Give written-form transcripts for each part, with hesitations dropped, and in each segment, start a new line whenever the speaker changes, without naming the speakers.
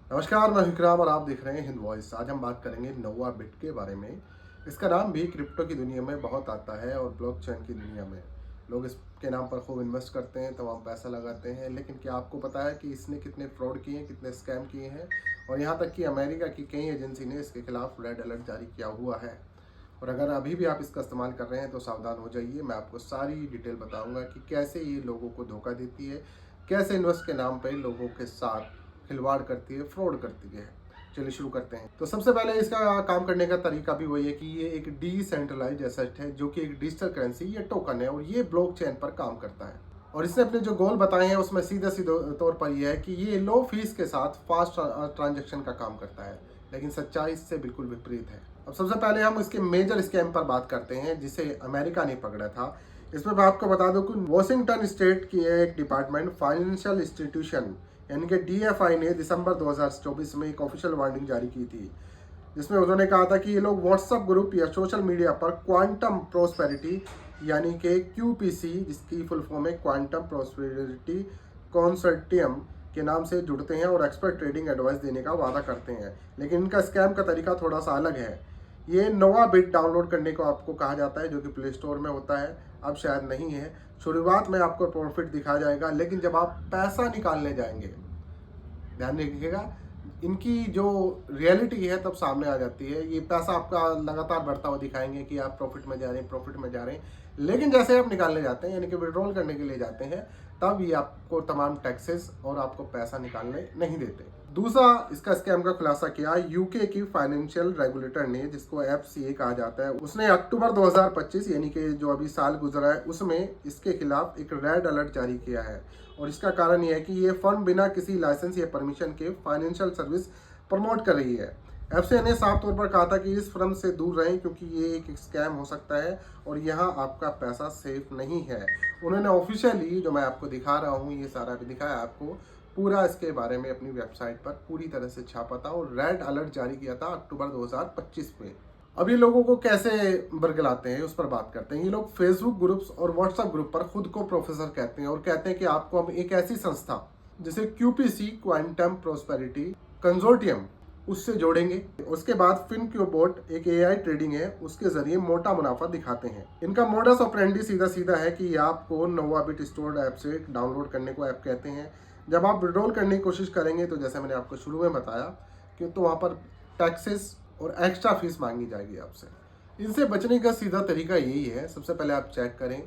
नमस्कार, मैं विक्राम और आप देख रहे हैं हिंद वॉइस। आज हम बात करेंगे नोवा बिट के बारे में। इसका नाम भी क्रिप्टो की दुनिया में बहुत आता है और ब्लॉकचेन की दुनिया में लोग इसके नाम पर खूब इन्वेस्ट करते हैं, तमाम पैसा लगाते हैं। लेकिन क्या आपको पता है कि इसने कितने फ्रॉड किए हैं, कितने स्कैम किए हैं? और यहाँ तक कि अमेरिका की कई एजेंसी ने इसके खिलाफ रेड अलर्ट जारी किया हुआ है। और अगर अभी भी आप इसका इस्तेमाल कर रहे हैं तो सावधान हो जाइए। मैं आपको सारी डिटेल बताऊंगा कि कैसे ये लोगों को धोखा देती है, कैसे इन्वेस्ट के नाम पे लोगों के साथ खिलवाड़ करती है, फ्रॉड करती है। चलिए शुरू करते हैं। तो सबसे पहले इसका काम करने का तरीका भी वही है कि ये एक डिसेंट्रलाइज्ड एसेट है, जो कि एक डिजिटल करेंसी, ये टोकन है और ये ब्लॉकचेन पर काम करता है। और इसने अपने जो गोल बताए हैं उसमें सीधे सीधे तौर पर यह है कि ये लो फीस के साथ फास्ट ट्रांजैक्शन का काम करता है, लेकिन सच्चाई इससे बिल्कुल विपरीत है। अब सबसे पहले हम इसके मेजर स्कैम पर बात करते हैं जिसे अमेरिका ने पकड़ा था। इसमें मैं आपको बता दूं कि वॉशिंगटन स्टेट की एक डिपार्टमेंट फाइनेंशियल इंस्टीट्यूशन यानी कि डीएफआई ने दिसंबर 2024 में एक ऑफिशियल वार्निंग जारी की थी, जिसमें उन्होंने कहा था कि ये लोग व्हाट्सएप ग्रुप या सोशल मीडिया पर क्वांटम प्रोस्पेरिटी यानी कि क्यूपीसी, जिसकी फुल फॉर्म है क्वांटम प्रोस्पेरिटी कंसोर्टियम, के नाम से जुड़ते हैं और एक्सपर्ट ट्रेडिंग एडवाइस देने का वादा करते हैं। लेकिन इनका स्कैम का तरीका थोड़ा सा अलग है। ये नोवा बिट डाउनलोड करने को आपको कहा जाता है, जो कि प्ले स्टोर में होता है, अब शायद नहीं है। शुरुआत में आपको प्रॉफिट दिखाया जाएगा, लेकिन जब आप पैसा निकालने जाएंगे, ध्यान रखिएगा, इनकी जो रियलिटी है तब सामने आ जाती है। ये पैसा आपका लगातार बढ़ता हुआ दिखाएंगे कि आप प्रॉफिट में जा रहे हैं, प्रॉफिट में जा रहे हैं। लेकिन जैसे आप निकालने जाते हैं यानी कि विड्रॉल करने के लिए जाते हैं, तब ये आपको तमाम टैक्सेस और आपको पैसा निकालने नहीं देते। दूसरा इसका स्कैम का खुलासा किया यूके की फाइनेंशियल रेगुलेटर ने, जिसको एफसीए कहा जाता है। उसने अक्टूबर 2025 यानी कि जो अभी साल गुजरा है उसमें इसके खिलाफ एक रेड अलर्ट जारी किया है। और इसका कारण यह है कि ये फर्म बिना किसी लाइसेंस या परमिशन के फाइनेंशियल सर्विस प्रमोट कर रही है। एफसीए ने साफ तौर पर कहा था कि इस फर्म से दूर रहें, क्योंकि ये एक स्कैम हो सकता है और यहाँ आपका पैसा सेफ नहीं है। उन्होंने ऑफिशियली, जो मैं आपको दिखा रहा हूँ, ये सारा भी दिखाया आपको, पूरा इसके बारे में अपनी वेबसाइट पर पूरी तरह से छापा था और रेड अलर्ट जारी किया था अक्टूबर 2025 में। अब ये लोगों को कैसे बरगलाते हैं उस पर बात करते हैं। ये लोग फेसबुक ग्रुप्स और व्हाट्सएप ग्रुप पर खुद को प्रोफेसर कहते हैं और कहते हैं कि आपको हम एक ऐसी संस्था जैसे क्यूपीसी क्वांटम प्रोस्पेरिटी कंसोर्टियम उससे जोड़ेंगे। उसके बाद फिनक्यूबोट एक एआई ट्रेडिंग है, उसके जरिए मोटा मुनाफा दिखाते हैं। इनका मोडस ऑपरेंडी सीधा सीधा है कि आपको नोवाबिट स्टोर्ड ऐप से डाउनलोड करने को ऐप कहते हैं। जब आप विड्रॉल करने की कोशिश करेंगे तो जैसे मैंने आपको शुरू में बताया कि तो वहाँ पर टैक्सेस और एक्स्ट्रा फीस मांगी जाएगी आपसे। इनसे बचने का सीधा तरीका यही है, सबसे पहले आप चेक करें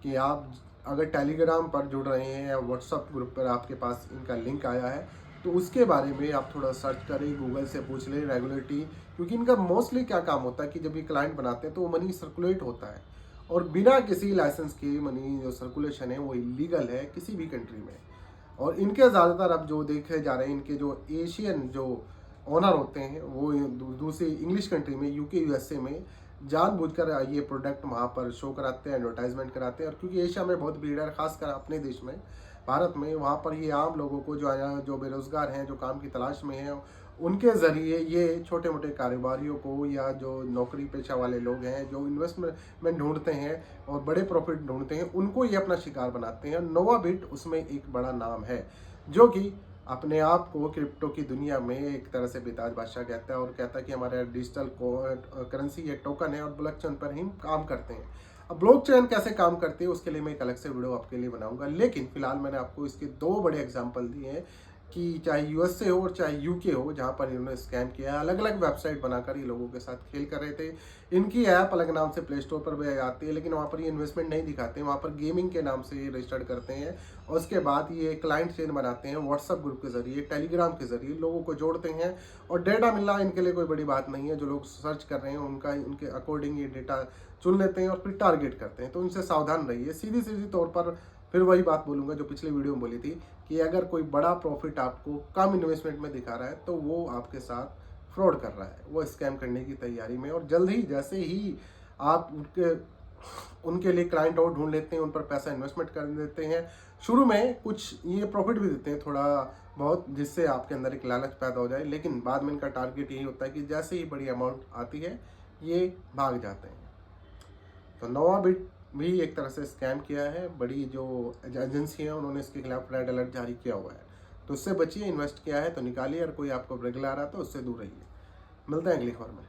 कि आप अगर टेलीग्राम पर जुड़ रहे हैं या व्हाट्सएप ग्रुप पर आपके पास इनका लिंक आया है तो उसके बारे में आप थोड़ा सर्च करें, गूगल से पूछ लें रेगुलेटरी, क्योंकि इनका मोस्टली क्या काम होता है कि जब ये क्लाइंट बनाते हैं तो वो मनी सर्कुलेट होता है और बिना किसी लाइसेंस के मनी जो सर्कुलेशन है वो इलीगल है किसी भी कंट्री में। और इनके ज़्यादातर अब जो देखे जा रहे हैं, इनके जो एशियन जो ओनर होते हैं वो दूसरी इंग्लिश कंट्री में, यूके यूएसए में जानबूझकर ये प्रोडक्ट वहाँ पर शो कराते हैं, एडवर्टाइजमेंट कराते हैं। और क्योंकि एशिया में बहुत भीड़ है, खासकर अपने देश में भारत में, वहाँ पर ये आम लोगों को जो बेरोजगार हैं, जो काम की तलाश में हैं, उनके ज़रिए ये छोटे मोटे कारोबारियों को या जो नौकरी पेशा वाले लोग हैं, जो इन्वेस्टमेंट ढूंढते हैं और बड़े प्रॉफिट ढूंढते हैं, उनको ये अपना शिकार बनाते हैं। नोवाबिट उसमें एक बड़ा नाम है, जो कि अपने आप को क्रिप्टो की दुनिया में एक तरह से बेताज बादशाह कहता है और कहता है कि हमारा डिजिटल करेंसी ये टोकन है और ब्लॉकचेन पर ही काम करते हैं। अब ब्लॉकचेन कैसे काम करती है उसके लिए मैं एक अलग से वीडियो आपके लिए बनाऊंगा, लेकिन फिलहाल मैंने आपको इसके दो बड़े एग्जांपल दिए हैं कि चाहे यूएसए हो और चाहे यूके हो, जहां पर इन्होंने स्कैम किया है। अलग अलग वेबसाइट बनाकर ये लोगों के साथ खेल कर रहे थे। इनकी ऐप अलग नाम से प्ले स्टोर पर भी आती है, लेकिन वहाँ पर ये इन्वेस्टमेंट नहीं दिखाते, वहाँ पर गेमिंग के नाम से ये रजिस्टर्ड करते हैं और उसके बाद ये क्लाइंट चेन बनाते हैं, व्हाट्सएप ग्रुप के जरिए, टेलीग्राम के जरिए लोगों को जोड़ते हैं और डेटा मिलना इनके लिए कोई बड़ी बात नहीं है। जो लोग सर्च कर रहे हैं उनके अकॉर्डिंग ये डेटा चुन लेते हैं और फिर टारगेट करते हैं। तो इनसे सावधान रहिए। सीधी सीधी तौर पर फिर वही बात बोलूँगा जो पिछले वीडियो में बोली थी कि अगर कोई बड़ा प्रॉफिट आपको कम इन्वेस्टमेंट में दिखा रहा है तो वो आपके साथ फ्रॉड कर रहा है, वो स्कैम करने की तैयारी में। और जल्द ही जैसे ही आप उनके लिए क्लाइंट और ढूंढ लेते हैं, उन पर पैसा इन्वेस्टमेंट कर देते हैं, शुरू में कुछ ये प्रॉफिट भी देते हैं थोड़ा बहुत, जिससे आपके अंदर एक लालच पैदा हो जाए, लेकिन बाद में इनका टारगेट यही होता है कि जैसे ही बड़ी अमाउंट आती है ये भाग जाते हैं। तो नोवाबिट भी एक तरह से स्कैम किया है। बड़ी जो एजेंसी है उन्होंने इसके खिलाफ रेड अलर्ट जारी किया हुआ है। तो उससे बचिए। इन्वेस्ट किया है तो निकालिए, और कोई आपको रेगुलर आ रहा है तो उससे दूर रहिए। मिलते हैं अगली खबर में।